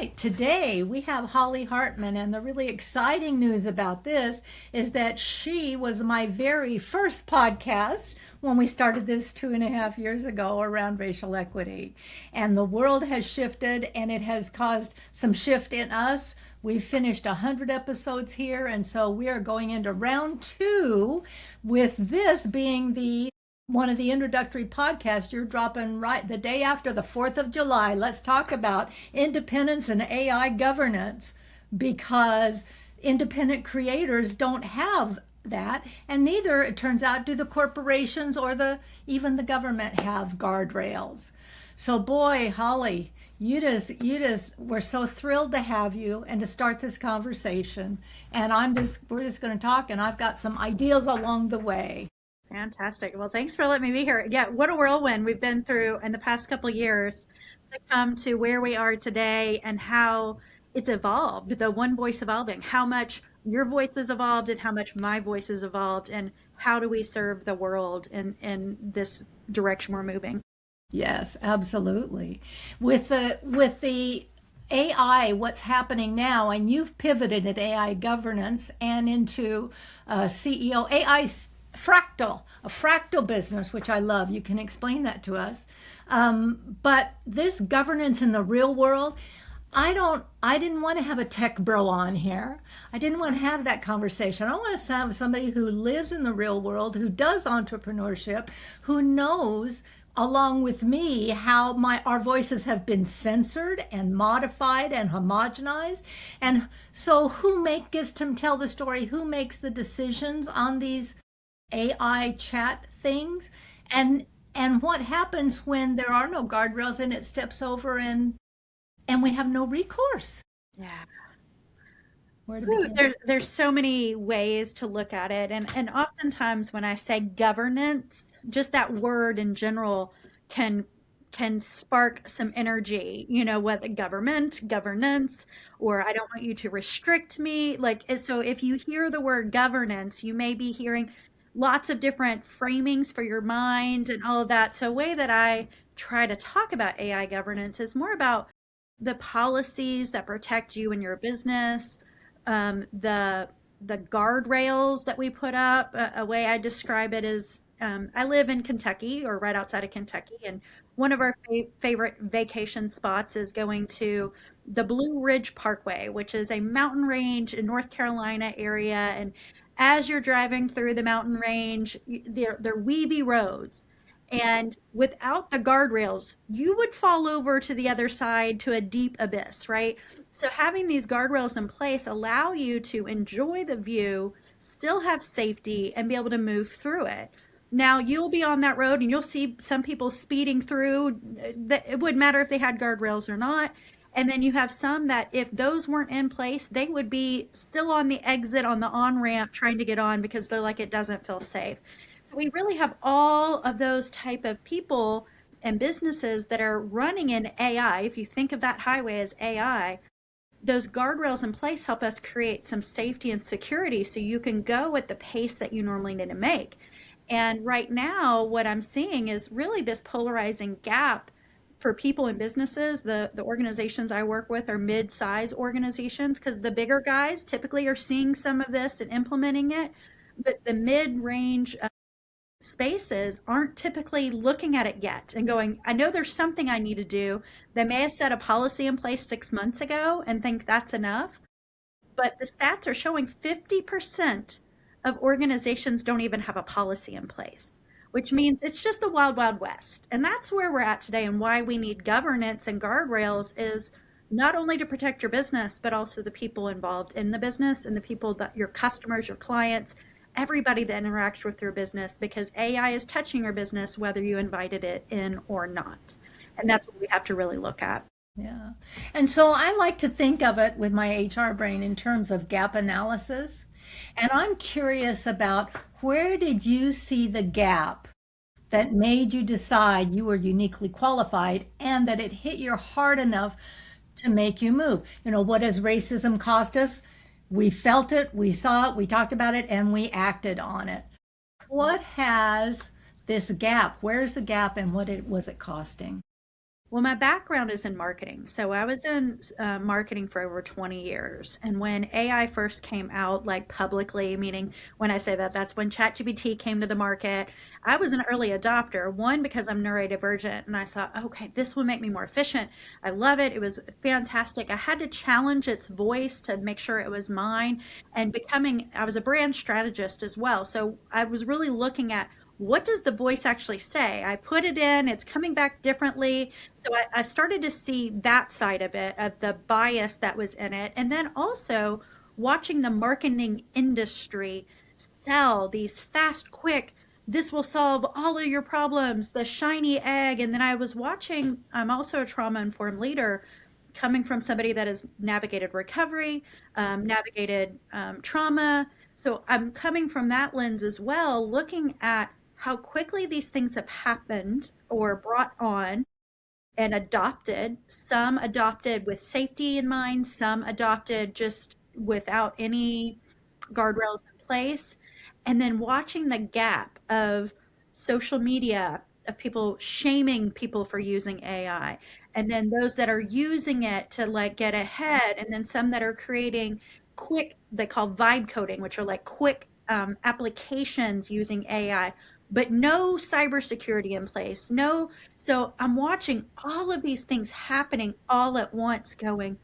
right, today we have Holly Hartman, and the really exciting news about this is that she was my very first podcast when we started this 2.5 years ago around racial equity. And the world has shifted and it has caused some shift in us. We've finished 100 episodes here, and so we are going into round two, with this being the one of the introductory podcasts you're dropping right the day after the 4th of July. Let's talk about independence and AI governance, because independent creators don't have that, and neither, it turns out, do the corporations or even the government have guardrails. So boy, Holly, we're so thrilled to have you and to start this conversation. And we're just going to talk, and I've got some ideas along the way. Fantastic. Well, thanks for letting me be here. Yeah, what a whirlwind we've been through in the past couple of years to come to where we are today, and how it's evolved, the one voice evolving, how much your voice has evolved and how much my voice has evolved, and how do we serve the world in this direction we're moving. Yes, absolutely. With the AI, what's happening now, and you've pivoted at AI governance and into CEO AI a fractal business, which I love. You can explain that to us. But this governance in the real world, I didn't want to have a tech bro on here. I didn't want to have that conversation. I want to have somebody who lives in the real world, who does entrepreneurship, who knows along with me how our voices have been censored and modified and homogenized. And so gets to tell the story, who makes the decisions on these AI chat things, and what happens when there are no guardrails and it steps over, and we have no recourse. Yeah. Where to begin? There's so many ways to look at it. And oftentimes when I say governance, just that word in general can spark some energy, whether governance, or I don't want you to restrict me. So if you hear the word governance, you may be hearing lots of different framings for your mind and all of that. So a way that I try to talk about AI governance is more about the policies that protect you and your business, the guardrails that we put up. A way I describe it is, I live in Kentucky, or right outside of Kentucky, and one of our favorite vacation spots is going to the Blue Ridge Parkway, which is a mountain range in North Carolina area. And as you're driving through the mountain range, they're weavy roads. And without the guardrails, you would fall over to the other side to a deep abyss, right? So having these guardrails in place allow you to enjoy the view, still have safety, and be able to move through it. Now, you'll be on that road and you'll see some people speeding through. It wouldn't matter if they had guardrails or not. And then you have some that, if those weren't in place, they would be still on the exit, on the on-ramp, trying to get on because they're like, it doesn't feel safe. So we really have all of those type of people and businesses that are running in AI. If you think of that highway as AI, those guardrails in place help us create some safety and security so you can go at the pace that you normally need to make. And right now, what I'm seeing is really this polarizing gap for people and businesses. The organizations I work with are mid-size organizations, because the bigger guys typically are seeing some of this and implementing it. But the mid-range spaces aren't typically looking at it yet and going, I know there's something I need to do. They may have set a policy in place 6 months ago and think that's enough. But the stats are showing 50% of organizations don't even have a policy in place, which means it's just the wild, wild west. And that's where we're at today, and why we need governance and guardrails is not only to protect your business, but also the people involved in the business, and the people that your customers, your clients, everybody that interacts with your business, because AI is touching your business whether you invited it in or not. And that's what we have to really look at. Yeah. And so I like to think of it with my HR brain in terms of gap analysis. And I'm curious about, where did you see the gap that made you decide you were uniquely qualified, and that it hit your heart enough to make you move? What has racism cost us? We felt it, we saw it, we talked about it, and we acted on it. What has this gap, where's the gap, and what was it costing? Well, my background is in marketing. So I was in marketing for over 20 years. And when AI first came out, like publicly, meaning when I say that, that's when ChatGPT came to the market. I was an early adopter, one, because I'm neurodivergent. And I thought, okay, this will make me more efficient. I love it. It was fantastic. I had to challenge its voice to make sure it was mine. And I was a brand strategist as well. So I was really looking at what does the voice actually say? I put it in, it's coming back differently. So I started to see that side of it, of the bias that was in it. And then also watching the marketing industry sell these fast, quick, this will solve all of your problems, the shiny egg. And then I was watching, I'm also a trauma informed leader coming from somebody that has navigated recovery, navigated trauma. So I'm coming from that lens as well, looking at how quickly these things have happened or brought on and adopted. Some adopted with safety in mind, some adopted just without any guardrails in place. And then watching the gap of social media, of people shaming people for using AI, and then those that are using it to like get ahead, and then some that are creating quick, they call vibe coding, which are like quick applications using AI, but no cybersecurity in place. No, so I'm watching all of these things happening all at once, going,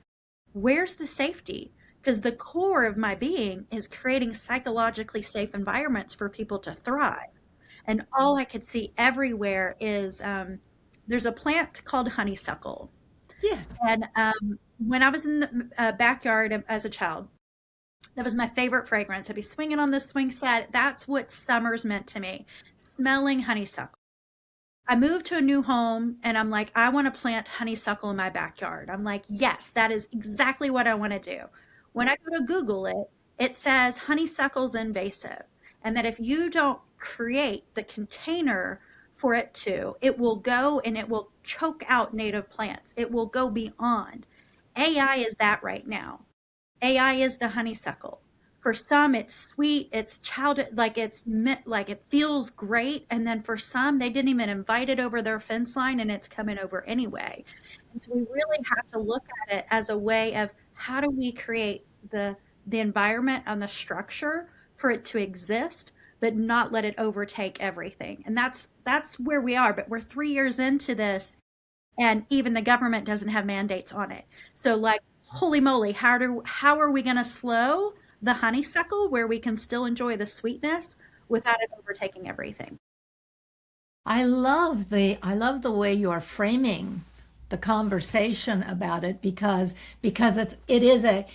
where's the safety? Because the core of my being is creating psychologically safe environments for people to thrive. And all I could see everywhere is there's a plant called honeysuckle. Yes. And when I was in the backyard as a child, that was my favorite fragrance. I'd be swinging on the swing set. That's what summer's meant to me, smelling honeysuckle. I moved to a new home and I'm like, I want to plant honeysuckle in my backyard. I'm like, yes, that is exactly what I want to do. When I go to Google it, it says honeysuckle's invasive. And that if you don't create the container for it to, it will go and it will choke out native plants. It will go beyond. AI is that right now. AI is the honeysuckle. For some, it's sweet, it's childhood, like it's like it feels great. And then for some, they didn't even invite it over their fence line and it's coming over anyway. And so we really have to look at it as a way of how do we create the environment and the structure for it to exist, but not let it overtake everything. And that's where we are. But we're 3 years into this, and even the government doesn't have mandates on it. So like, holy moly, how are we going to slow the honeysuckle where we can still enjoy the sweetness without it overtaking everything? I love the way you are framing the conversation about it, because it's either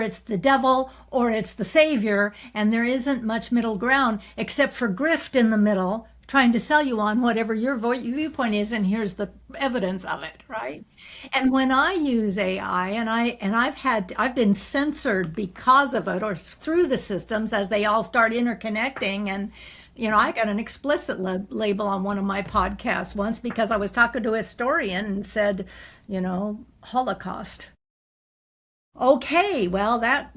it's the devil or it's the savior, and there isn't much middle ground except for grift in the middle trying to sell you on whatever your viewpoint is, and here's the evidence of it, right? And when I use AI, I've been censored because of it, or through the systems as they all start interconnecting. And I got an explicit label on one of my podcasts once because I was talking to a historian and said, Holocaust. Okay, well, that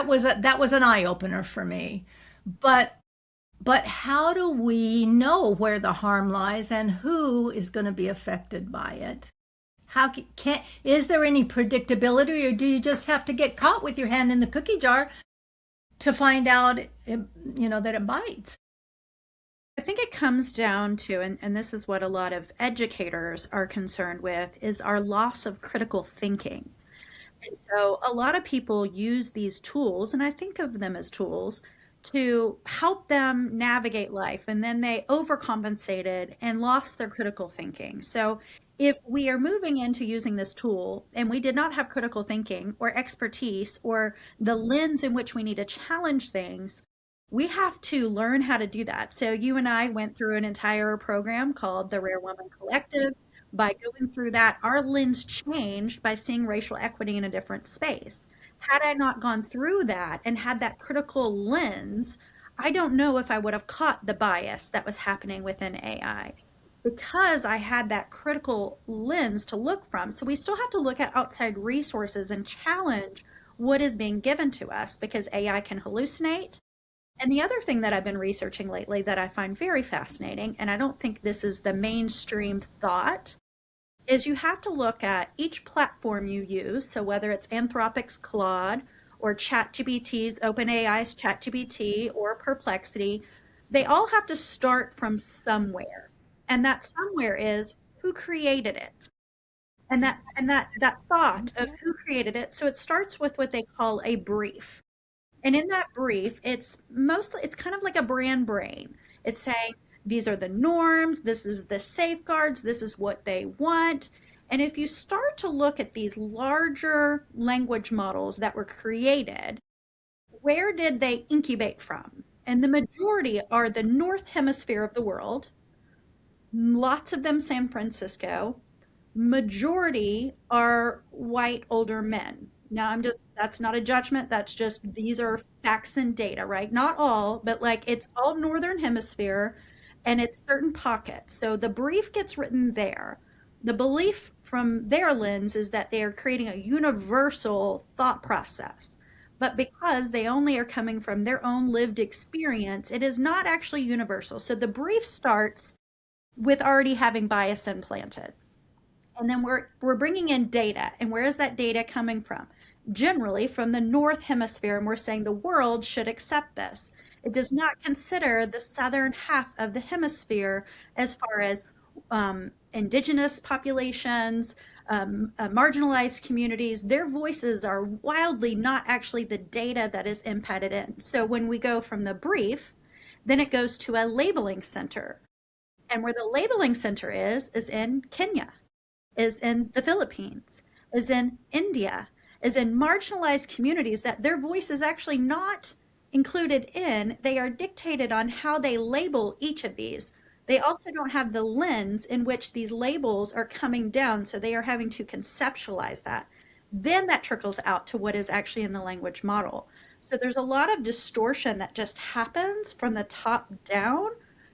was an eye opener for me. But how do we know where the harm lies and who is going to be affected by it? Is there any predictability, or do you just have to get caught with your hand in the cookie jar to find out, that it bites? I think it comes down to, and this is what a lot of educators are concerned with, is our loss of critical thinking. And so a lot of people use these tools, and I think of them as tools, to help them navigate life. And then they overcompensated and lost their critical thinking. So if we are moving into using this tool and we did not have critical thinking or expertise or the lens in which we need to challenge things, we have to learn how to do that. So you and I went through an entire program called the Rare Woman Collective. By going through that, our lens changed by seeing racial equity in a different space. Had I not gone through that and had that critical lens, I don't know if I would have caught the bias that was happening within AI, because I had that critical lens to look from. So we still have to look at outside resources and challenge what is being given to us, because AI can hallucinate. And the other thing that I've been researching lately that I find very fascinating, and I don't think this is the mainstream thought, is you have to look at each platform you use. So whether it's Anthropic's Claude or ChatGPT's OpenAI's ChatGPT or Perplexity, they all have to start from somewhere. And that somewhere is who created it. And that thought of who created it. So it starts with what they call a brief. And in that brief, it's kind of like a brand brain. It's saying these are the norms, this is the safeguards, this is what they want. And if you start to look at these larger language models that were created, where did they incubate from? And the majority are the north hemisphere of the world, lots of them San Francisco, majority are white older men. Now that's not a judgment, that's just these are facts and data, right? Not all, but like it's all northern hemisphere and it's certain pockets. So the brief gets written there. The belief from their lens is that they are creating a universal thought process. But because they only are coming from their own lived experience, it is not actually universal. So the brief starts with already having bias implanted. And then we're bringing in data. And where is that data coming from? Generally from the north hemisphere, and we're saying the world should accept this. It does not consider the southern half of the hemisphere as far as indigenous populations, marginalized communities. Their voices are wildly not actually the data that is embedded in. So when we go from the brief, then it goes to a labeling center. And where the labeling center is in Kenya, is in the Philippines, is in India, is in marginalized communities that their voice is actually not included in. They are dictated on how they label each of these. They also don't have the lens in which these labels are coming down, so they are having to conceptualize that. Then that trickles out to what is actually in the language model. So there's a lot of distortion that just happens from the top down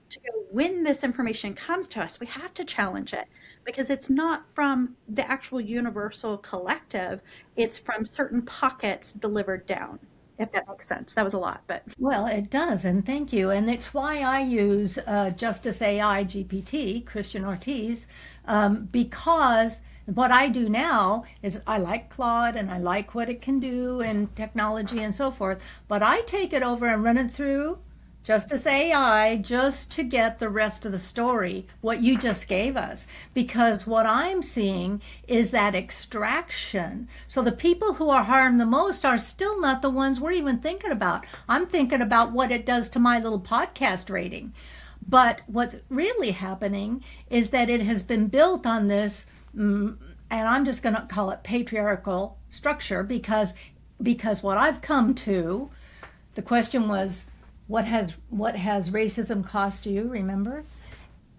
to go when this information comes to us. We have to challenge it because it's not from the actual universal collective, it's from certain pockets delivered down, if that makes sense. That was a lot, but Well, it does, and thank you. And it's why I use Justice AI GPT, Christian Ortiz, because what I do now is I like Claude and I like what it can do and technology and so forth, but I take it over and run it through Justice AI just to get the rest of the story, what you just gave us. Because what I'm seeing is that extraction. So the people who are harmed the most are still not the ones we're even thinking about. I'm thinking about what it does to my little podcast rating. But what's really happening is that it has been built on this, and I'm just going to call it patriarchal structure because what I've come to, the question was, what has racism cost you? Remember,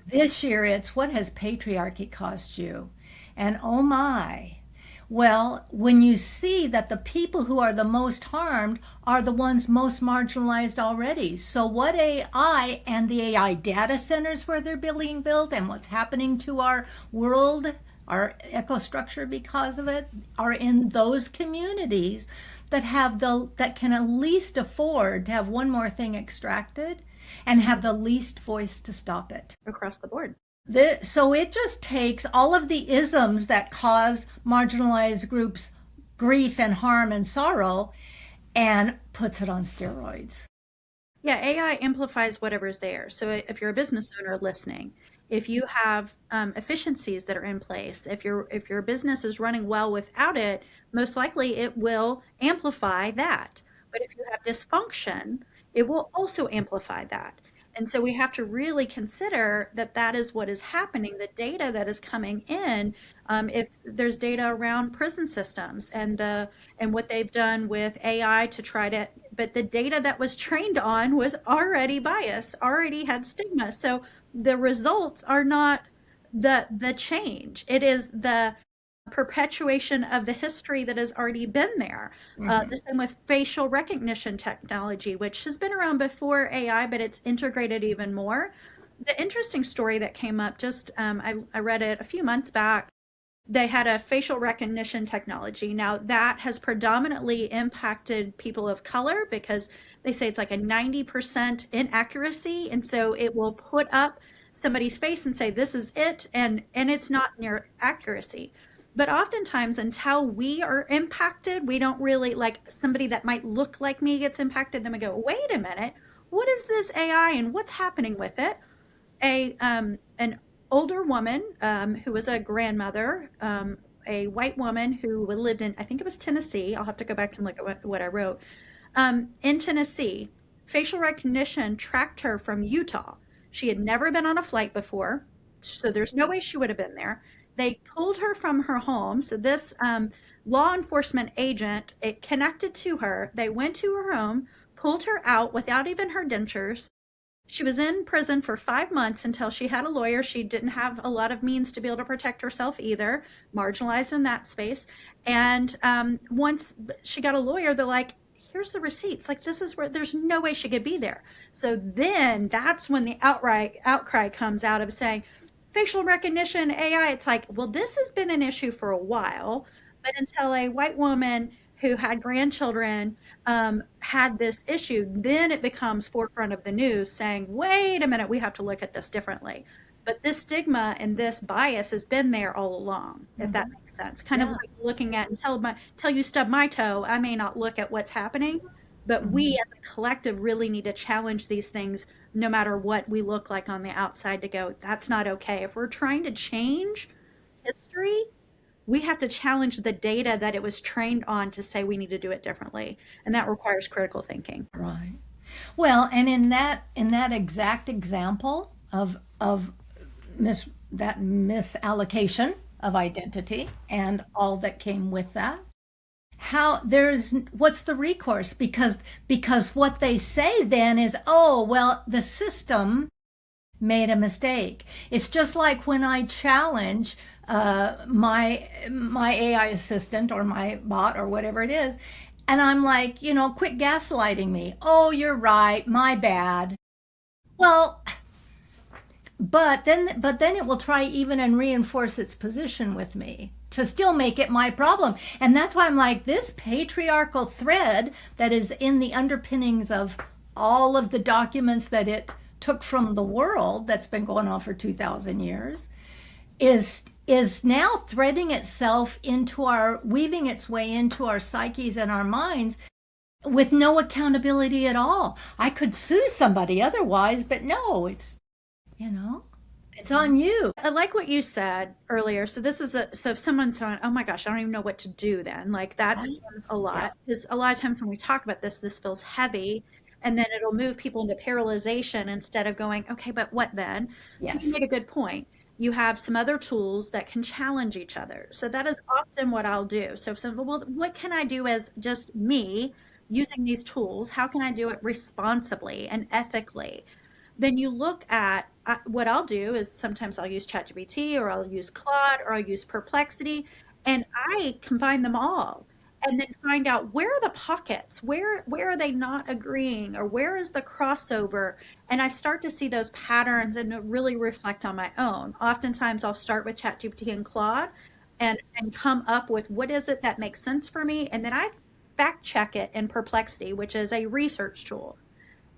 this year it's what has patriarchy cost you? And oh my, well, when you see that the people who are the most harmed are the ones most marginalized already. So what AI and the AI data centers where they're being built and what's happening to our world, our ecostructure because of it, are in those communities that can at least afford to have one more thing extracted and have the least voice to stop it. across the board. So it just takes all of the isms that cause marginalized groups grief and harm and sorrow and puts it on steroids. Yeah, AI amplifies whatever's there. So if you're a business owner listening, if you have efficiencies that are in place, if your business is running well without it, most likely it will amplify that. But if you have dysfunction, it will also amplify that. And so we have to really consider that that is what is happening. The data that is coming in, if there's data around prison systems and what they've done with AI to try to, but the data that was trained on was already biased, already had stigma. So the results are not the change. It is the perpetuation of the history that has already been there. The same with facial recognition technology, which has been around before AI, but it's integrated even more. The interesting story that came up just, I read it a few months back. they had a facial recognition technology. Now, that has predominantly impacted people of color because they say it's like a 90% inaccuracy. And so it will put up somebody's face and say, this is it. And it's not near accuracy. But oftentimes, until we are impacted, we don't really like somebody that might look like me gets impacted. Then we go, wait a minute, what is this AI and what's happening with it? An older woman who was a grandmother, a white woman who lived in, I think it was Tennessee. I'll have to go back and look at what I wrote. In Tennessee, facial recognition tracked her from Utah. She had never been on a flight before, so there's no way she would have been there. They pulled her from her home. So this law enforcement agent, it connected to her. They went to her home, pulled her out without even her dentures. She was in prison for 5 months until she had a lawyer. She didn't have a lot of means to be able to protect herself either, marginalized in that space. And once she got a lawyer, they're like, here's the receipts. Like, this is where there's no way she could be there. So then that's when the outright outcry comes out of saying, facial recognition, AI. It's like, well, this has been an issue for a while, but until a white woman who had grandchildren had this issue, then it becomes forefront of the news saying, wait a minute, we have to look at this differently. But this stigma and this bias has been there all along, if that makes sense. Kind of like looking at until you stub my toe, I may not look at what's happening, but we as a collective really need to challenge these things no matter what we look like on the outside to go, that's not okay. If we're trying to change history, we have to challenge the data that it was trained on to say we need to do it differently. And that requires critical thinking. Right. Well, and in that exact example of that misallocation of identity and all that came with that, how there's what's the recourse? Because what they say then is, oh well, the system made a mistake. It's just like when I challenge my AI assistant or my bot or whatever it is, and I'm like, quit gaslighting me. Oh, you're right, my bad. Well, but then it will try even and reinforce its position with me to still make it my problem. And that's why I'm like, this patriarchal thread that is in the underpinnings of all of the documents that it took from the world that's been going on for 2,000 years is now threading itself weaving its way into our psyches and our minds with no accountability at all. I could sue somebody otherwise, but no, it's on you. I like what you said earlier. So this is so if someone's saying, oh my gosh, I don't even know what to do then. Like that seems a lot. Because a lot of times when we talk about this feels heavy. And then it'll move people into paralyzation instead of going, okay, but what then? Yes. So you made a good point. You have some other tools that can challenge each other. So that is often what I'll do. So well, what can I do as just me using these tools? How can I do it responsibly and ethically? Then you look at what I'll do is sometimes I'll use ChatGPT or I'll use Claude or I'll use Perplexity, and I combine them all and then find out where are the pockets, where are they not agreeing, or where is the crossover, and I start to see those patterns and really reflect on my own. Oftentimes I'll start with ChatGPT and Claude and come up with what is it that makes sense for me, and then I fact check it in Perplexity, which is a research tool.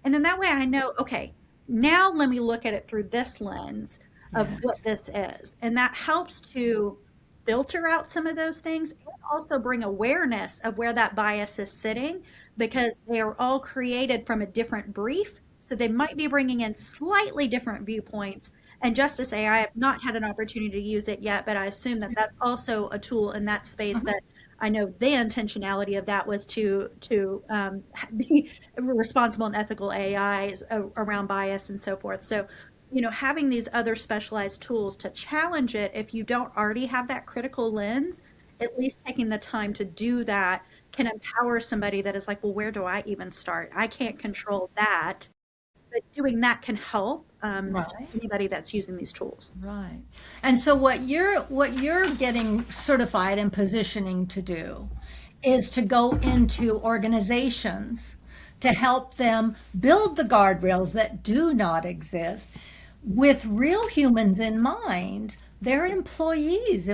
And then that way I know, okay, now let me look at it through this lens of what this is. And that helps to filter out some of those things and also bring awareness of where that bias is sitting, because they are all created from a different brief. So they might be bringing in slightly different viewpoints. And just to say, I have not had an opportunity to use it yet, but I assume that that's also a tool in that space that I know the intentionality of that was to be responsible and ethical AIs around bias and so forth. So, having these other specialized tools to challenge it, if you don't already have that critical lens, at least taking the time to do that can empower somebody that is like, well, where do I even start? I can't control that. But doing that can help anybody that's using these tools. Right. And so what you're getting certified and positioning to do is to go into organizations to help them build the guardrails that do not exist. with real humans in mind. They're employees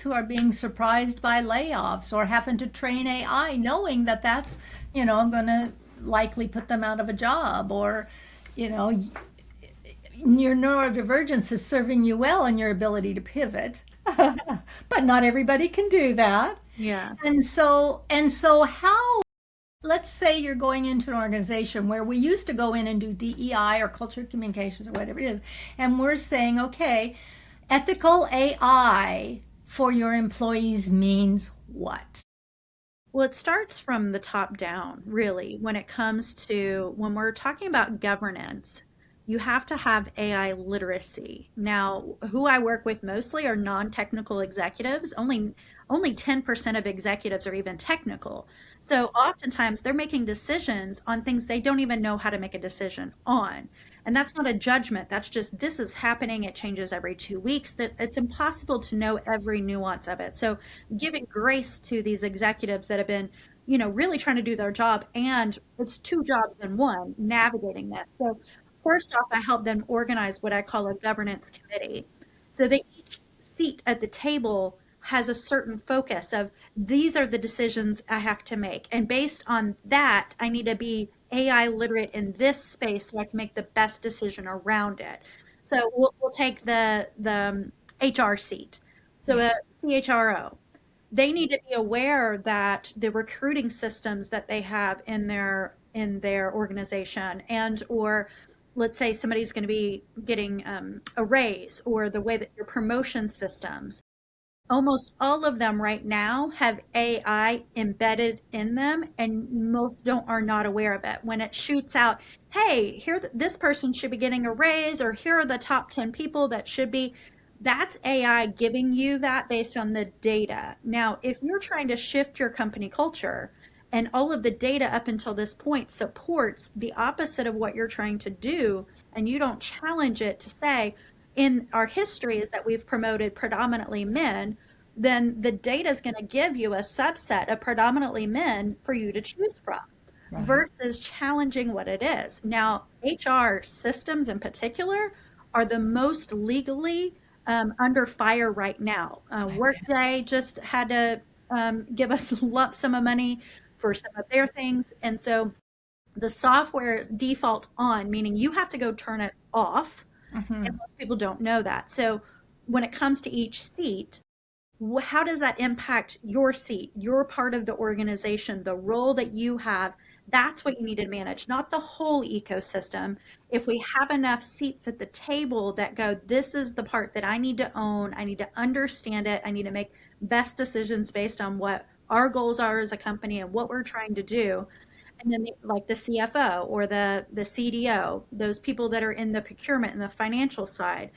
who are being surprised by layoffs or having to train AI, knowing that that's, going to likely put them out of a job, or, you know, your neurodivergence is serving you well in your ability to pivot. But not everybody can do that. Yeah. And so how, let's say you're going into an organization where we used to go in and do DEI or culture communications or whatever it is, and we're saying, okay, ethical AI for your employees means what? Well, it starts from the top down, really, when it comes to when we're talking about governance. You have to have AI literacy. Now, who I work with mostly are non-technical executives. Only 10% of executives are even technical. So oftentimes they're making decisions on things they don't even know how to make a decision on. And that's not a judgment. That's just this is happening. It changes every 2 weeks. That it's impossible to know every nuance of it. So giving grace to these executives that have been, really trying to do their job, and it's two jobs in one, navigating this. So first off, I help them organize what I call a governance committee. So that each seat at the table has a certain focus of these are the decisions I have to make. And based on that, I need to be AI literate in this space so I can make the best decision around it. So we'll take the HR seat. So a Yes. CHRO, they need to be aware that the recruiting systems that they have in their organization, and or let's say somebody's going to be getting a raise, or the way that your promotion systems, almost all of them right now have AI embedded in them, and most don't are not aware of it. When it shoots out, hey, here this person should be getting a raise, or here are the top 10 people that should be, that's AI giving you that based on the data. Now, if you're trying to shift your company culture and all of the data up until this point supports the opposite of what you're trying to do, and you don't challenge it to say, in our history is that we've promoted predominantly men, then the data is going to give you a subset of predominantly men for you to choose from Right. versus challenging what it is. Now, HR systems in particular are the most legally under fire right now. Workday just had to give us a lump sum of money for some of their things. And so the software is default on, meaning you have to go turn it off. And Mm-hmm. most people don't know that. So when it comes to each seat, how does that impact your seat, your part of the organization, the role that you have? That's what you need to manage, not the whole ecosystem. If we have enough seats at the table that go, this is the part that I need to own, I need to understand it, I need to make best decisions based on what our goals are as a company and what we're trying to do. And then like the CFO or the CDO, those people that are in the procurement and the financial side,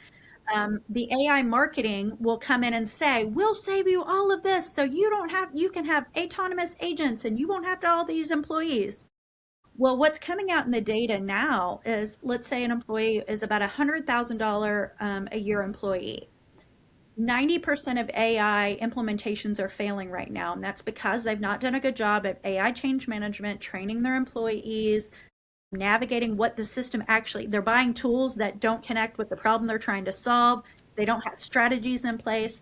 the AI marketing will come in and say, we'll save you all of this so you can have autonomous agents and you won't have to all these employees. Well, what's coming out in the data now is, let's say an employee is about $100,000 a year employee. 90% of AI implementations are failing right now, and that's because they've not done a good job at AI change management, training their employees, navigating what the system actually, they're buying tools that don't connect with the problem they're trying to solve. They don't have strategies in place.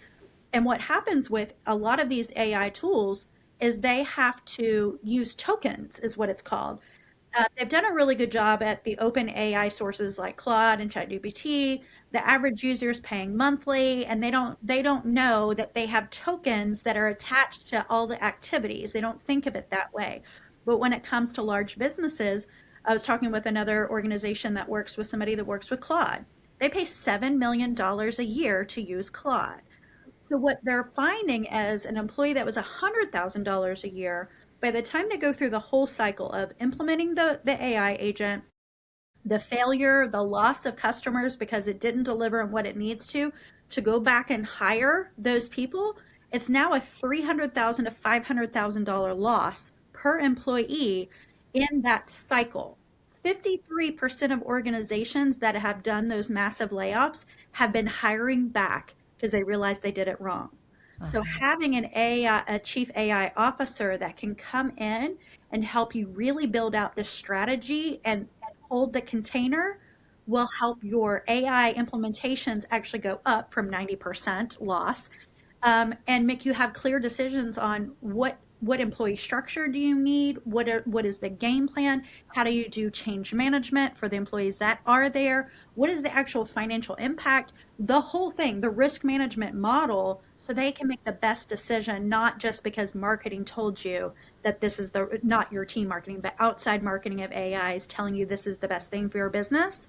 And what happens with a lot of these AI tools is they have to use tokens, is what it's called. They've done a really good job at the open AI sources like Claude and ChatGPT. The average user is paying monthly, and they don't know that they have tokens that are attached to all the activities. They don't think of it that way. But when it comes to large businesses, I was talking with another organization that works with somebody that works with Claude. They pay $7 million a year to use Claude. So what they're finding as an employee that was $100,000 a year, by the time they go through the whole cycle of implementing the AI agent, the failure, the loss of customers because it didn't deliver what it needs to go back and hire those people, it's now a $300,000 to $500,000 loss per employee in that cycle. 53% of organizations that have done those massive layoffs have been hiring back because they realized they did it wrong. So Uh-huh. having a chief AI officer that can come in and help you really build out this strategy and hold the container will help your AI implementations actually go up from 90% loss, and make you have clear decisions on what employee structure do you need, what is the game plan, how do you do change management for the employees that are there, what is the actual financial impact, the whole thing, the risk management model, so they can make the best decision, not just because marketing told you that this is the not your team marketing, but outside marketing of AI is telling you this is the best thing for your business.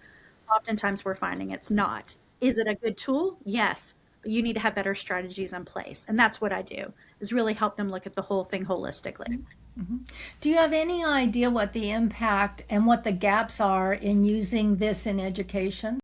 Oftentimes we're finding it's not. Is it a good tool? Yes, but you need to have better strategies in place. And that's what I do, is really help them look at the whole thing holistically. Do you have any idea what the impact and what the gaps are in using this in education?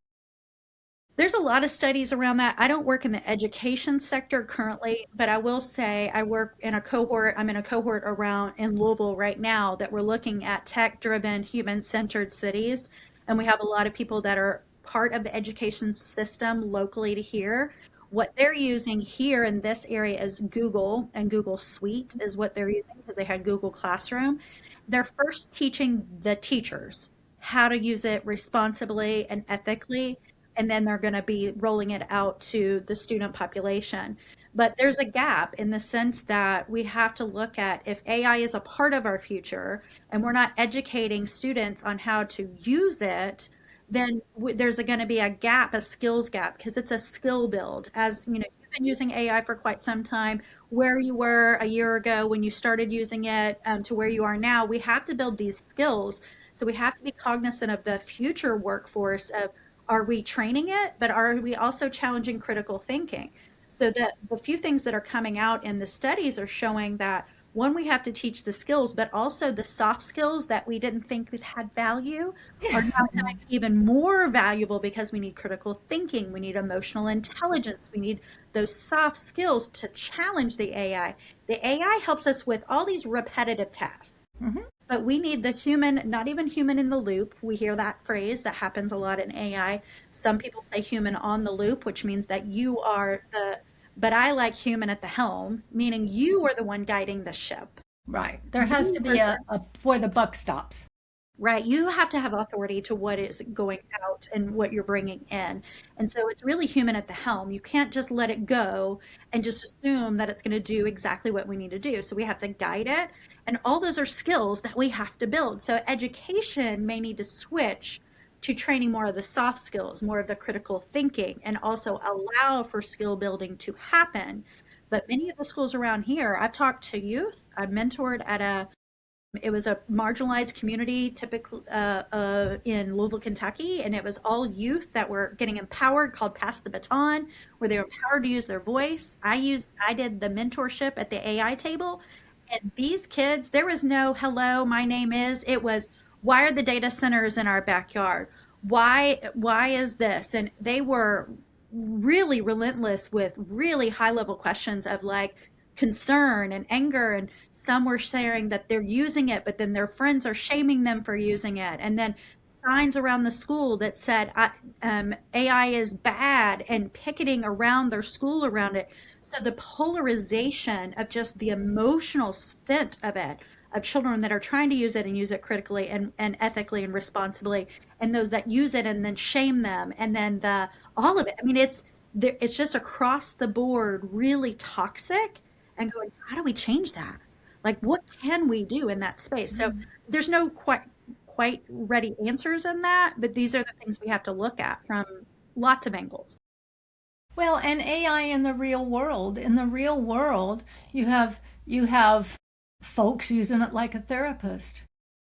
There's a lot of studies around that. I don't work in the education sector currently, but I will say I work in a cohort. I'm in a cohort around in Louisville right now that we're looking at tech-driven, human-centered cities. And we have a lot of people that are part of the education system locally to here. What they're using here in this area is Google, and Google Suite is what they're using because they had Google Classroom. They're first teaching the teachers how to use it responsibly and ethically, and then they're going to be rolling it out to the student population. But there's a gap in the sense that we have to look at if AI is a part of our future and we're not educating students on how to use it, then there's going to be a gap, a skills gap, because it's a skill build. As you know, you've been using AI for quite some time. Where you were a year ago when you started using it, to where you are now, we have to build these skills. So we have to be cognizant of the future workforce of, are we training it, but are we also challenging critical thinking? So the few things that are coming out in the studies are showing that, one, we have to teach the skills, but also the soft skills that we didn't think had value are now becoming even more valuable, because we need critical thinking, we need emotional intelligence, we need those soft skills to challenge the AI. The AI helps us with all these repetitive tasks. But we need the human, not even human in the loop. We hear that phrase that happens a lot in AI. Some people say human on the loop, which means that you are but I like human at the helm, meaning you are the one guiding the ship. Right. There has to be a where the buck stops. Right. You have to have authority to what is going out and what you're bringing in. And so it's really human at the helm. You can't just let it go and just assume that it's going to do exactly what we need to do. So we have to guide it. And all those are skills that we have to build. So education may need to switch to training more of the soft skills, more of the critical thinking, and also allow for skill building to happen. But many of the schools around here, I've talked to youth. I've mentored at it was a marginalized community, typically in Louisville, Kentucky, and it was all youth that were getting empowered, called Pass the Baton, where they were empowered to use their voice. I did the mentorship at the AI table, and these kids, there was no hello, my name is. It was, why are the data centers in our backyard? Why is this? And they were really relentless with really high level questions of like concern and anger, and some were sharing that they're using it, but then their friends are shaming them for using it, and then signs around the school that said AI is bad, and picketing around their school around it. So the polarization of just the emotional stint of it, of children that are trying to use it and use it critically and ethically and responsibly, and those that use it and then shame them, and then all of it. I mean, it's just across the board really toxic, and going, how do we change that? Like, what can we do in that space? So there's no quite ready answers in that, but these are the things we have to look at from lots of angles. Well, and AI in the real world. In the real world, you have folks using it like a therapist,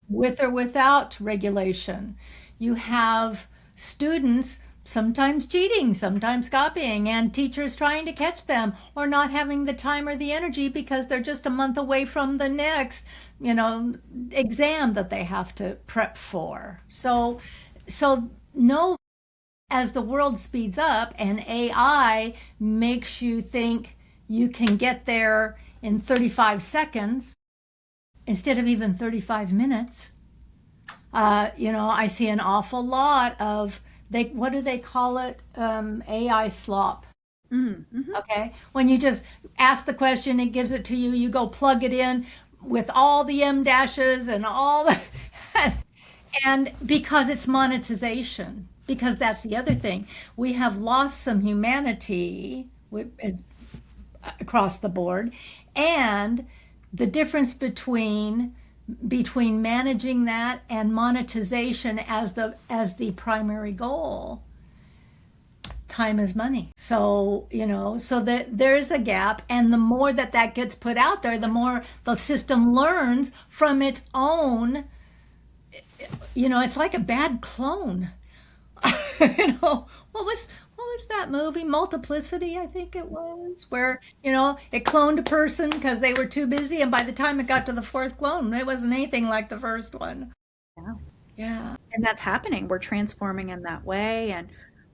with or without regulation. You have students sometimes cheating, sometimes copying, and teachers trying to catch them, or not having the time or the energy because they're just a month away from the next, exam that they have to prep for. So no, as the world speeds up and AI makes you think you can get there in 35 seconds instead of even 35 minutes, I see an awful lot of, what do they call it? AI slop. Mm-hmm. Okay. When you just ask the question, it gives it to you, you go plug it in with all the M dashes and all that. And because it's monetization. because that's the other thing. We have lost some humanity across the board, and the difference between managing that and monetization as the primary goal. Time is money. So, so that there's a gap, and the more that gets put out there, the more the system learns from its own. It's like a bad clone. What was that movie, Multiplicity, I think it was, where it cloned a person because they were too busy, and by the time it got to the fourth clone, it wasn't anything like the first one. Yeah. Yeah. And that's happening. We're transforming in that way, and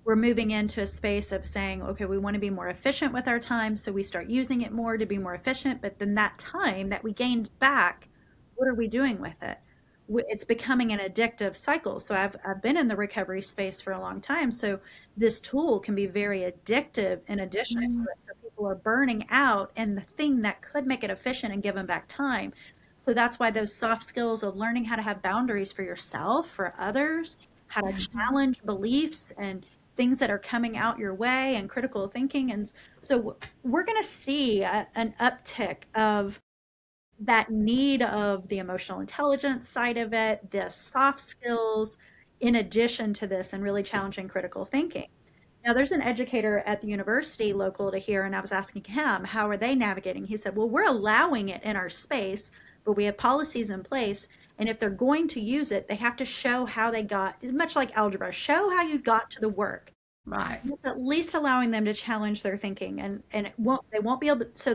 we're moving into a space of saying, okay, we want to be more efficient with our time, so we start using it more to be more efficient. But then that time that we gained back, what are we doing with it? It's becoming an addictive cycle. So I've been in the recovery space for a long time. So this tool can be very addictive in addition to it. So people are burning out, and the thing that could make it efficient and give them back time. So that's why those soft skills of learning how to have boundaries for yourself, for others, how to challenge beliefs and things that are coming out your way, and critical thinking. And so we're going to see an uptick of that need of the emotional intelligence side of it, the soft skills, in addition to this, and really challenging critical thinking. Now, there's an educator at the university local to here, and I was asking him, how are they navigating? He said, well, we're allowing it in our space, but we have policies in place. And if they're going to use it, they have to show how they got, much like algebra, show how you got to the work. Right. It's at least allowing them to challenge their thinking, and they won't be able to, so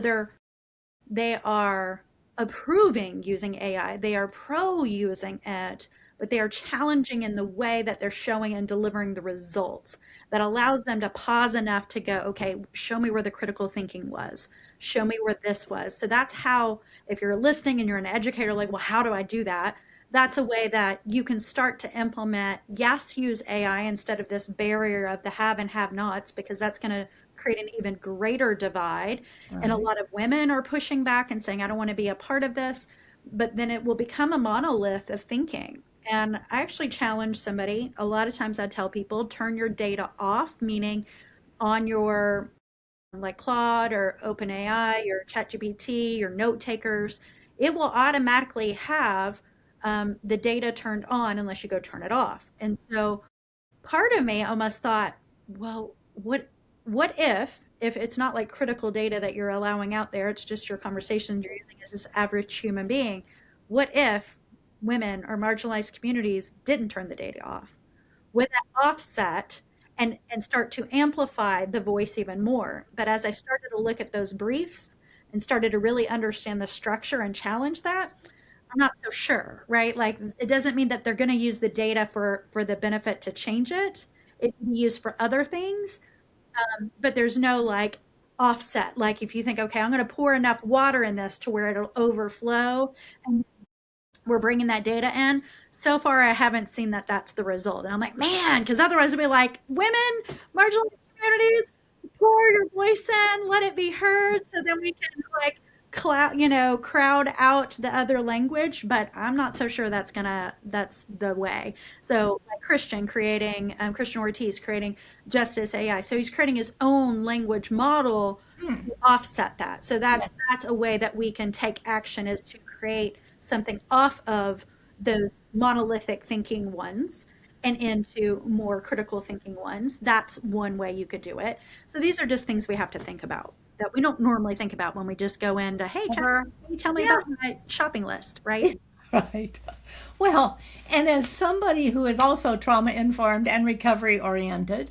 they are approving using AI. They are pro using it, but they are challenging in the way that they're showing and delivering the results that allows them to pause enough to go, okay, show me where the critical thinking was. Show me where this was. So that's how, if you're listening and you're an educator, like, well, how do I do that? That's a way that you can start to implement, yes, use AI instead of this barrier of the have and have nots, because that's going to create an even greater divide. Right. And a lot of women are pushing back and saying, I don't want to be a part of this, but then it will become a monolith of thinking. And I actually challenge somebody. A lot of times I tell people, turn your data off, meaning on your like Claude or OpenAI, your ChatGPT, your note takers, it will automatically have the data turned on unless you go turn it off. And so part of me almost thought, well, what if it's not like critical data that you're allowing out there, it's just your conversation you're using as just average human being. What if women or marginalized communities didn't turn the data off? Would that offset and start to amplify the voice even more? But as I started to look at those briefs and started to really understand the structure and challenge that, I'm not so sure, right? Like, it doesn't mean that they're going to use the data for the benefit to change it. It can be used for other things. But there's no like offset. Like if you think, okay, I'm going to pour enough water in this to where it'll overflow, and we're bringing that data in. So far, I haven't seen that that's the result. And I'm like, man, because otherwise it'd be like, women, marginalized communities, pour your voice in, let it be heard, so then we can like crowd out the other language. But I'm not so sure that's the way. So like Christian Ortiz creating Justice AI. So he's creating his own language model to offset that. So that's a way that we can take action, is to create something off of those monolithic thinking ones and into more critical thinking ones. That's one way you could do it. So these are just things we have to think about that we don't normally think about when we just go into, hey, tell me about my shopping list, right? Right. Well, and as somebody who is also trauma informed and recovery oriented,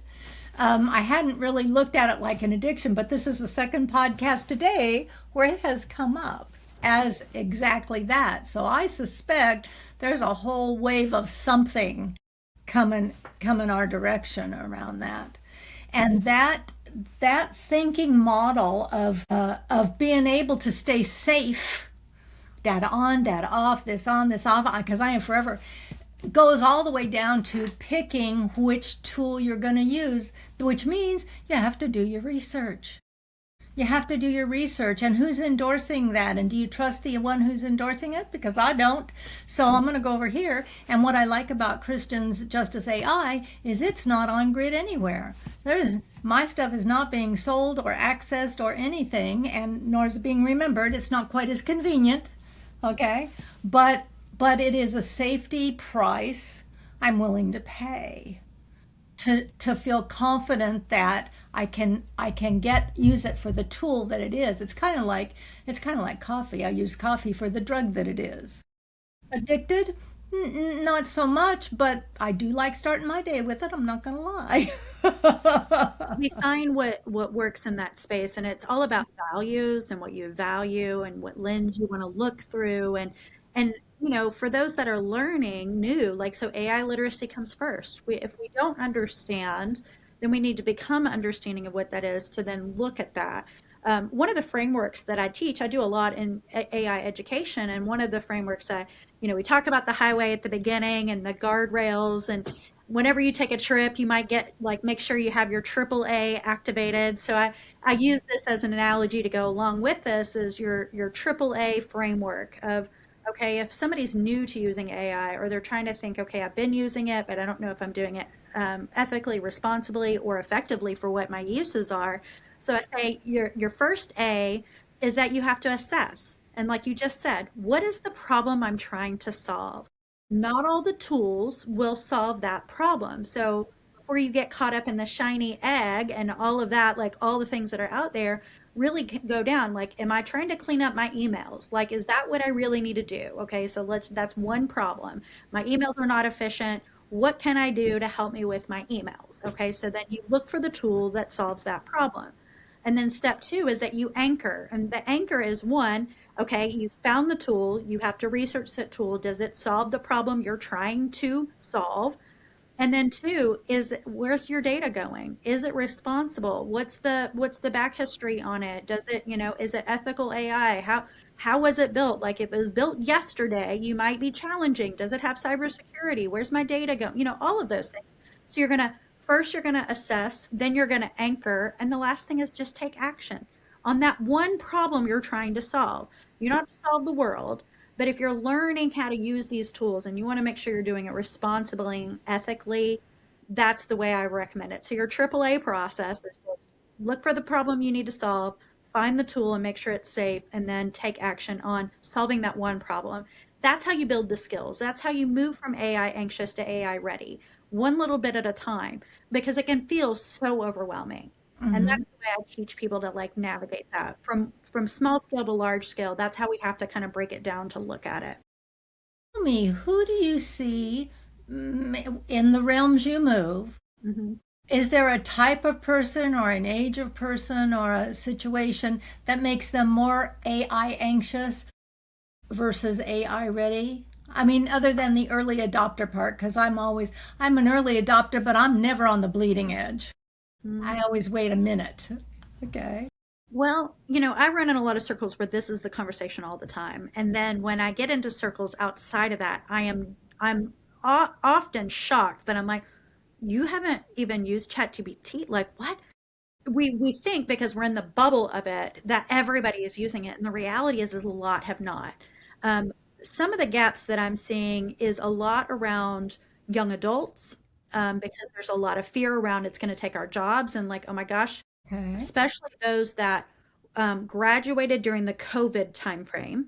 I hadn't really looked at it like an addiction, but this is the second podcast today where it has come up as exactly that. So I suspect there's a whole wave of something coming our direction around that. And that thinking model of being able to stay safe, data on, data off, this on, this off, because I am forever, goes all the way down to picking which tool you're going to use, which means you have to do your research. You have to do your research. And who's endorsing that? And do you trust the one who's endorsing it? Because I don't. So I'm going to go over here. And what I like about Christian's Justice AI is it's not on grid anywhere. My stuff is not being sold or accessed or anything, and nor is it being remembered. It's not quite as convenient, okay? But it is a safety price I'm willing to pay to feel confident that I can use it for the tool that it is. It's kind of like coffee. I use coffee for the drug that it is. Addicted? Not so much, but I do like starting my day with it. I'm not gonna lie. We find what works in that space, and it's all about values and what you value and what lens you want to look through. And for those that are learning new, like, so AI literacy comes first. If we don't understand, then we need to become understanding of what that is to then look at that. One of the frameworks that I teach, I do a lot in AI education, and one of the frameworks we talk about the highway at the beginning and the guardrails, and whenever you take a trip, you might get, like, make sure you have your AAA activated. So I use this as an analogy to go along with this, is your AAA framework of, okay, if somebody's new to using AI, or they're trying to think, okay, I've been using it, but I don't know if I'm doing it ethically, responsibly, or effectively for what my uses are. So I say your first A is that you have to assess. And like you just said, what is the problem I'm trying to solve? Not all the tools will solve that problem. So before you get caught up in the shiny egg and all of that, like all the things that are out there, really go down. Like, am I trying to clean up my emails? Like, is that what I really need to do? Okay, so that's one problem. My emails are not efficient. What can I do to help me with my emails? Okay, so then you look for the tool that solves that problem. And then step two is that you anchor. And the anchor is one, okay, you found the tool, you have to research that tool. Does it solve the problem you're trying to solve? And then two is, where's your data going? Is it responsible? What's the back history on it? Does it, is it ethical AI? How was it built? Like, if it was built yesterday, you might be challenging. Does it have cybersecurity? Where's my data going? All of those things. So you're gonna assess, then you're gonna anchor, and the last thing is just take action on that one problem you're trying to solve. You don't have to solve the world, but if you're learning how to use these tools and you want to make sure you're doing it responsibly and ethically, that's the way I recommend it. So your AAA process is just look for the problem you need to solve, find the tool and make sure it's safe, and then take action on solving that one problem. That's how you build the skills. That's how you move from AI anxious to AI ready, one little bit at a time, because it can feel so overwhelming. And Hmm. that's the way I teach people to, like, navigate that from small scale to large scale. That's how we have to kind of break it down to look at it. Tell me, who do you see in the realms you move? Mhm. Is there a type of person or an age of person or a situation that makes them more AI anxious versus AI ready? I mean, other than the early adopter part, because I'm an early adopter, but I'm never on the bleeding edge. I Mhm. always wait a minute. Okay. Well, I run in a lot of circles where this is the conversation all the time. And then when I get into circles outside of that, I'm often shocked that I'm like, you haven't even used ChatGPT? Like, what? We think because we're in the bubble of it that everybody is using it, and the reality is a lot have not. Um, some of the gaps that I'm seeing is a lot around young adults, because there's a lot of fear around it's going to take our jobs, and, like, oh my gosh, Okay. especially those that graduated during the COVID timeframe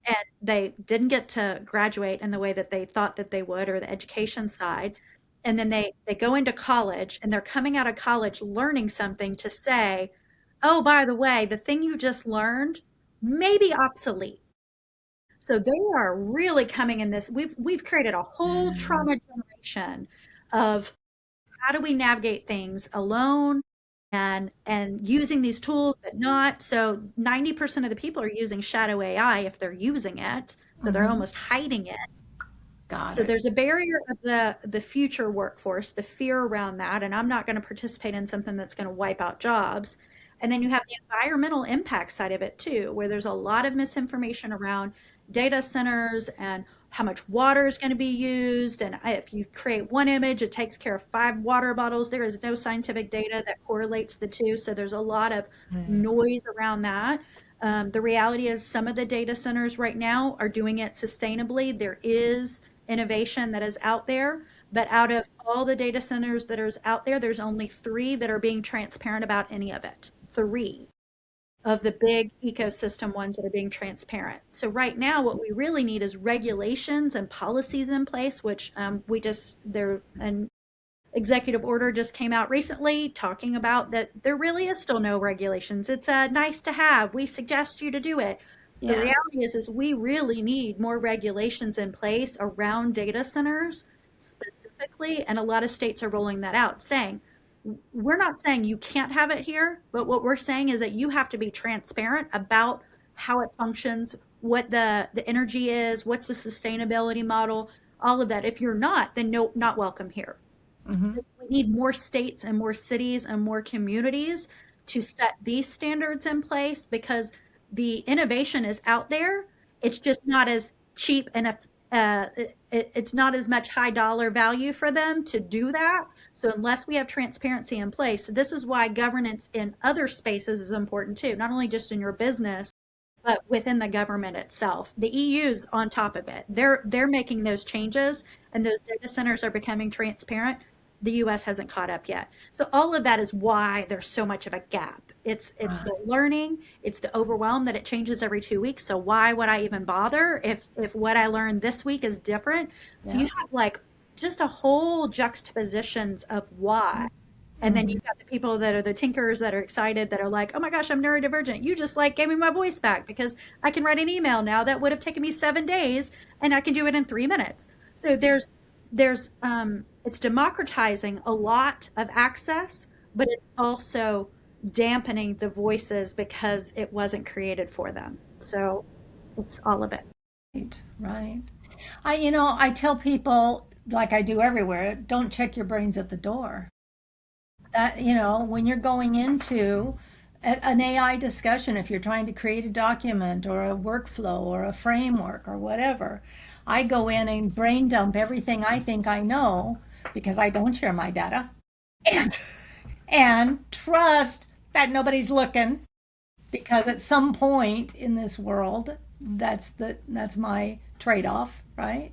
and they didn't get to graduate in the way that they thought that they would, or the education side. And then they go into college and they're coming out of college learning something to say, oh, by the way, the thing you just learned may be obsolete. So they are really coming in this. We've created a whole trauma generation of how do we navigate things alone and using these tools but not. So 90% of the people are using shadow AI if they're using it, so they're Hmm. almost hiding it. Got So it. there's a barrier of the future workforce, the fear around that, and I'm not going to participate in something that's going to wipe out jobs. And then you have the environmental impact side of it too, where there's a lot of misinformation around data centers and how much water is going to be used. And if you create one image, it takes care of 5 water bottles. There is no scientific data that correlates the two. So there's a lot of noise around that. The reality is some of the data centers right now are doing it sustainably. There is innovation that is out there, but out of all the data centers that are out there, there's only 3 that are being transparent about any of it. 3 of the big ecosystem ones that are being transparent. So right now, what we really need is regulations and policies in place, which an executive order just came out recently talking about that there really is still no regulations. It's nice to have. We suggest you to do it. The reality is we really need more regulations in place around data centers specifically, and a lot of states are rolling that out, saying, we're not saying you can't have it here, but what we're saying is that you have to be transparent about how it functions, what the energy is, what's the sustainability model, all of that. If you're not, then no, not welcome here. We need more states and more cities and more communities to set these standards in place, because the innovation is out there. It's just not as cheap, and it's not as much high dollar value for them to do that. So unless we have transparency in place, this is why governance in other spaces is important too, not only just in your business, but within the government itself. The EU's on top of it. They're making those changes, and those data centers are becoming transparent. The US hasn't caught up yet. So all of that is why there's so much of a gap. It's the learning, it's the overwhelm that it changes every 2 weeks. So why would I even bother if what I learned this week is different? So you have like just a whole juxtapositions of why. And then you've got the people that are the tinkers that are excited, that are like, oh my gosh, I'm neurodivergent. You just like gave me my voice back, because I can write an email now that would have taken me 7 days, and I can do it in 3 minutes. So there's it's democratizing a lot of access, but it's also dampening the voices because it wasn't created for them. So it's all of it. Right, right. I tell people, like I do everywhere, don't check your brains at the door. That, when you're going into an AI discussion, if you're trying to create a document or a workflow or a framework or whatever, I go in and brain dump everything I think I know, because I don't share my data, and trust that nobody's looking, because at some point in this world, that's my trade-off, right?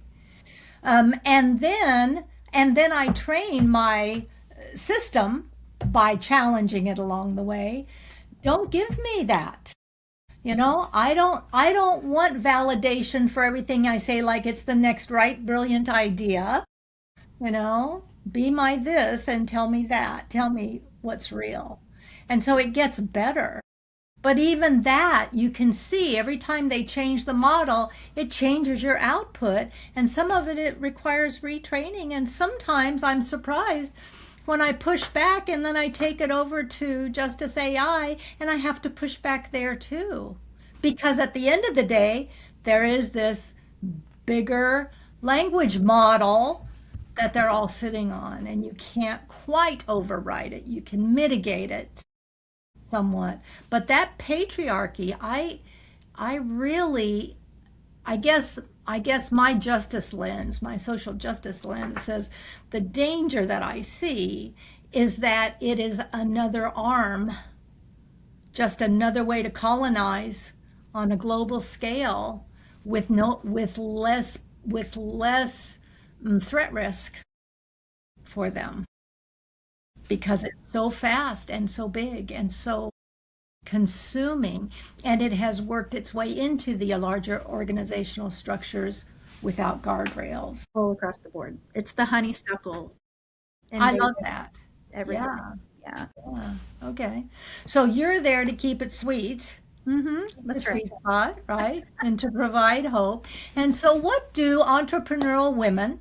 And then I train my system by challenging it along the way. Don't give me that. I don't want validation for everything I say, like it's the next right brilliant idea. Be my this and tell me that. Tell me what's real. And so it gets better. But even that, you can see every time they change the model, it changes your output. And some of it requires retraining. And sometimes I'm surprised when I push back and then I take it over to Justice AI, and I have to push back there too. Because at the end of the day, there is this bigger language model that they're all sitting on, and you can't quite override it. You can mitigate it somewhat. But that patriarchy, I really, I guess my justice lens, my social justice lens, says the danger that I see is that it is another arm, just another way to colonize on a global scale with less threat risk for them, because it's so fast and so big and so consuming, and it has worked its way into the larger organizational structures without guardrails. All across the board. It's the honeysuckle. I love that. Everything. Yeah. Okay. So you're there to keep it sweet. That's right. Sweet spot, right? And to provide hope. And so what do entrepreneurial women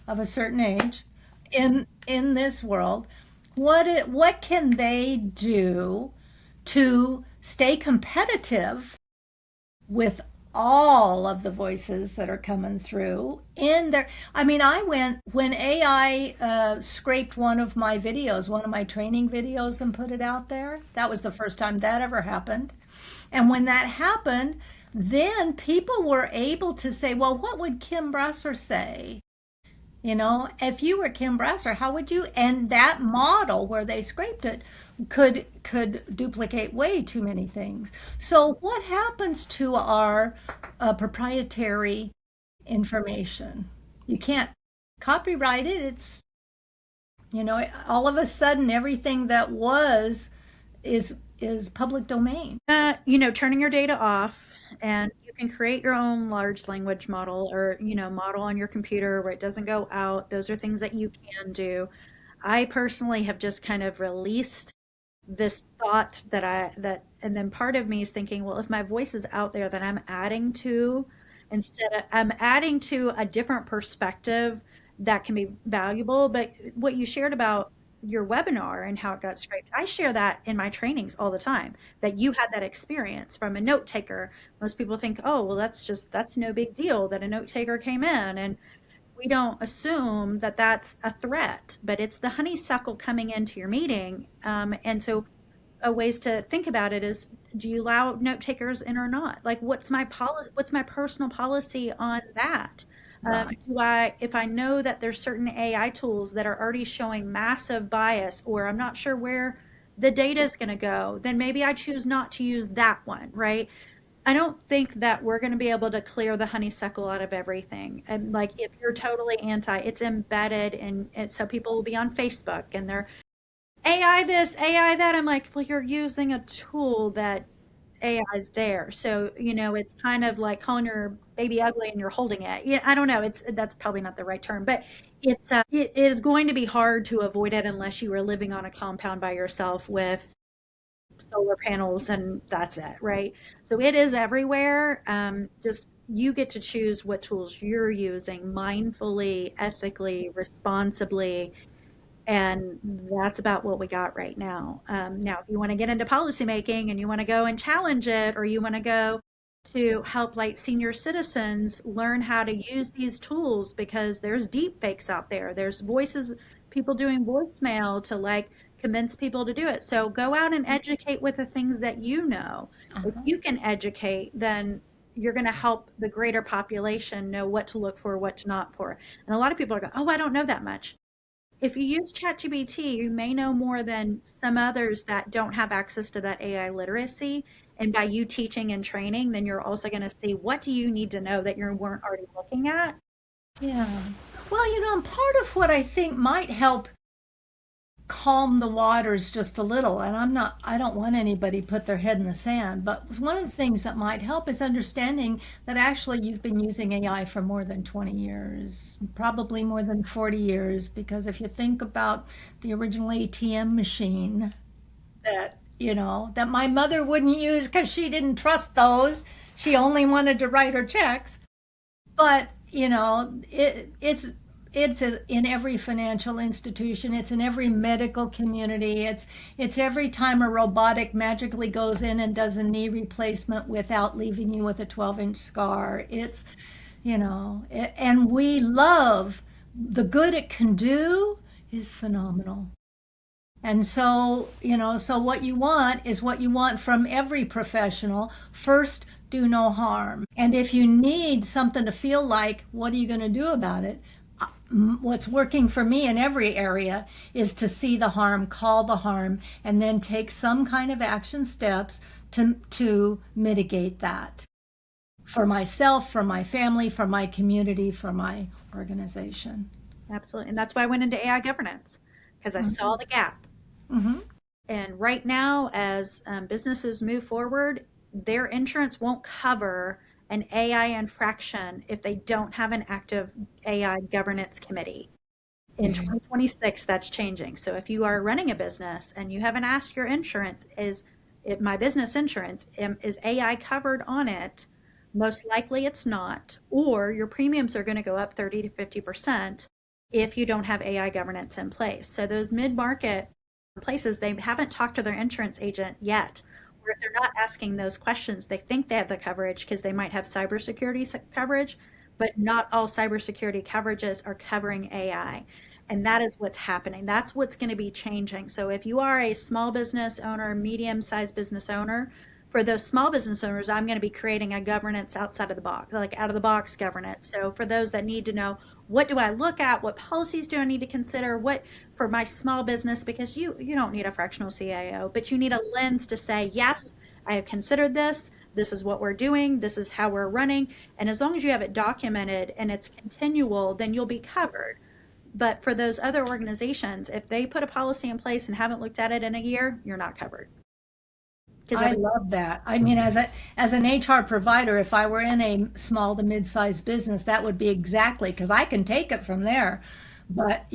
of a certain age in this world, what can they do to stay competitive with all of the voices that are coming through in there? When AI scraped one of my videos, one of my training videos, and put it out there, that was the first time that ever happened. And when that happened, then people were able to say, well, what would Kim Brasser say? You know, if you were Kim Brasser, how would you? And that model where they scraped it could duplicate way too many things. So what happens to our proprietary information? You can't copyright it. It's, you know, all of a sudden everything that was is public domain. Turning your data off, and you can create your own large language model, or, model on your computer where it doesn't go out. Those are things that you can do. I personally have just kind of released this thought and then part of me is thinking, well, if my voice is out there, then I'm adding to a different perspective that can be valuable. But what you shared about your webinar and how it got scraped, I share that in my trainings all the time, that you had that experience from a note taker. Most people think, oh, well, that's no big deal that a note taker came in, and we don't assume that that's a threat, but it's the honeysuckle coming into your meeting. And so ways to think about it is, do you allow note takers in or not? Like, what's my policy? What's my personal policy on that? Right. If I know that there's certain AI tools that are already showing massive bias, or I'm not sure where the data is going to go, then maybe I choose not to use that one, right? I don't think that we're going to be able to clear the honeysuckle out of everything. And like, if you're totally anti, it's embedded, and so people will be on Facebook and they're AI this, AI that. I'm like, well, you're using a tool that AI is there. So, it's kind of like calling your baby ugly and you're holding it. Yeah, I don't know. That's probably not the right term, but it is going to be hard to avoid it unless you were living on a compound by yourself with solar panels and that's it, right? So it is everywhere. Just you get to choose what tools you're using mindfully, ethically, responsibly, and that's about what we got right now. Now, if you want to get into policymaking and you want to go and challenge it, or you want to go to help like senior citizens learn how to use these tools, because there's deep fakes out there. There's voices, people doing voicemail to like convince people to do it. So go out and educate with the things that you know. If Uh-huh. you can educate, then you're going to help the greater population know what to look for, what to not for. And a lot of people are going, oh, I don't know that much. If you use ChatGPT, you may know more than some others that don't have access to that AI literacy. And by you teaching and training, then you're also going to see, what do you need to know that you weren't already looking at? Yeah. Well, and part of what I think might help calm the waters just a little, and I don't want anybody put their head in the sand, but one of the things that might help is understanding that actually you've been using AI for more than 20 years, probably more than 40 years, because if you think about the original ATM machine that my mother wouldn't use because she didn't trust those, she only wanted to write her checks. But it's in every financial institution. It's in every medical community. It's every time a robotic magically goes in and does a knee replacement without leaving you with a 12-inch scar. And we love the good it can do is phenomenal. And so what you want is what you want from every professional. First, do no harm. And if you need something to feel like, what are you going to do about it? What's working for me in every area is to see the harm, call the harm, and then take some kind of action steps to mitigate that for myself, for my family, for my community, for my organization. Absolutely. And that's why I went into AI governance, because I saw the gap. Mm-hmm. And right now, as businesses move forward, their insurance won't cover an AI infraction if they don't have an active AI governance committee. In Yeah. 2026, that's changing. So if you are running a business and you haven't asked your insurance, my business insurance, is AI covered on it? Most likely it's not, or your premiums are going to go up 30 to 50% if you don't have AI governance in place. So those mid-market places, they haven't talked to their insurance agent yet. Or if they're not asking those questions, they think they have the coverage because they might have cybersecurity coverage, but not all cybersecurity coverages are covering AI. And that is what's happening. That's what's going to be changing. So if you are a small business owner, medium-sized business owner, For those small business owners, I'm going to be creating a governance outside of the box, like out of the box governance. So for those that need to know, what do I look at? What policies do I need to consider? What for my small business? Because you don't need a fractional CIO, but you need a lens to say, yes, I have considered this. This is what we're doing. This is how we're running. And as long as you have it documented and it's continual, then you'll be covered. But for those other organizations, if they put a policy in place and haven't looked at it in a year, you're not covered. Because I love that. I mean, as an HR provider, if I were in a small to mid-sized business, that would be exactly because I can take it from there. But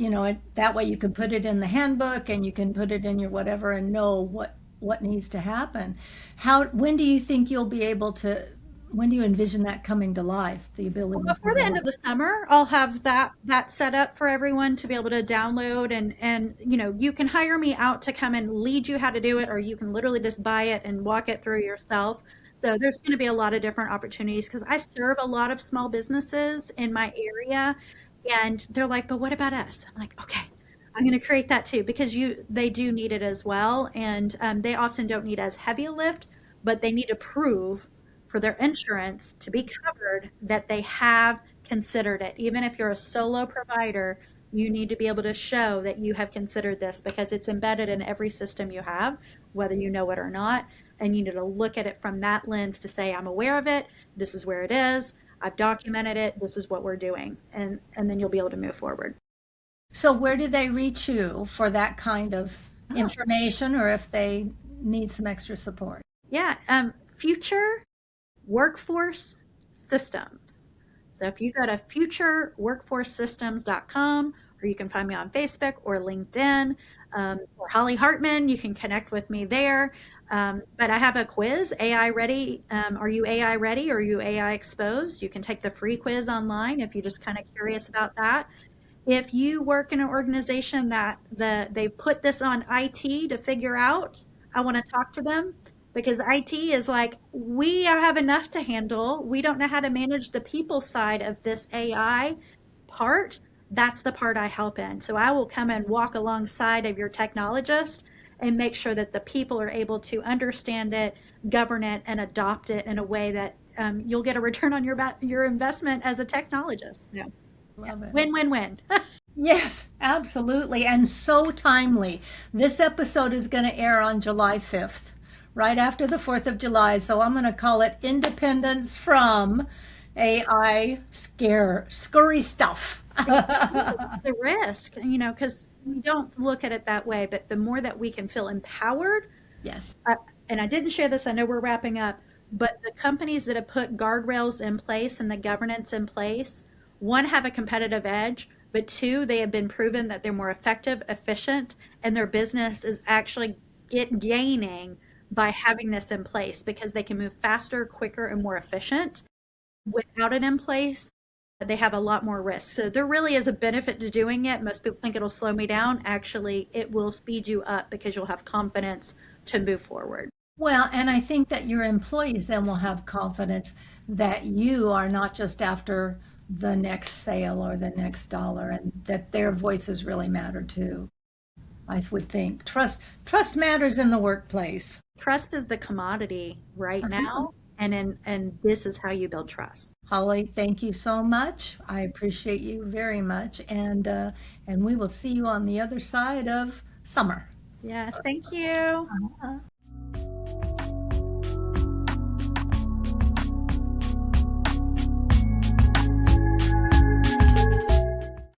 that way you can put it in the handbook and you can put it in your whatever and know what needs to happen. When do you think you'll be able to? When do you envision that coming to life? The ability before the end of the summer, I'll have that set up for everyone to be able to download, and you can hire me out to come and lead you how to do it, or you can literally just buy it and walk it through yourself. So there's going to be a lot of different opportunities because I serve a lot of small businesses in my area, and they're like, "But what about us?" I'm like, "Okay, I'm going to create that too because they do need it as well, and they often don't need as heavy a lift, but they need to prove for their insurance to be covered that they have considered it. Even if you're a solo provider, you need to be able to show that you have considered this because it's embedded in every system you have, whether you know it or not. And you need to look at it from that lens to say, I'm aware of it. This is where it is. I've documented it. This is what we're doing. And then you'll be able to move forward. So where do they reach you for that kind of information or if they need some extra support? Yeah. Future workforce systems. So if you go to futureworkforcesystems.com, or you can find me on Facebook or LinkedIn, or Holly Hartman, you can connect with me there. But I have a quiz, AI ready. Are you AI ready? Or are you AI exposed? You can take the free quiz online if you're just kind of curious about that. If you work in an organization that they've put this on IT to figure out, I want to talk to them because IT is like, we have enough to handle. We don't know how to manage the people side of this AI part. That's the part I help in. So I will come and walk alongside of your technologist and make sure that the people are able to understand it, govern it, and adopt it in a way that you'll get a return on your investment as a technologist. So, Love it. win, win, win. Yes, absolutely. And so timely. This episode is going to air on July 5th, right after the 4th of July. So I'm going to call it Independence from AI Scurry Stuff. The risk, because we don't look at it that way, but the more that we can feel empowered, Yes. and I didn't share this, I know we're wrapping up, but the companies that have put guardrails in place and the governance in place, one, have a competitive edge, but two, they have been proven that they're more effective, efficient, and their business is actually gaining by having this in place because they can move faster, quicker, and more efficient. Without it in place, they have a lot more risk. So there really is a benefit to doing it. Most people think it'll slow me down. Actually, it will speed you up because you'll have confidence to move forward. Well, and I think that your employees then will have confidence that you are not just after the next sale or the next dollar and that their voices really matter too. I would think trust matters in the workplace. Trust is the commodity right now, and this is how you build trust. Holly, thank you so much. I appreciate you very much, and we will see you on the other side of summer. Yeah, thank you.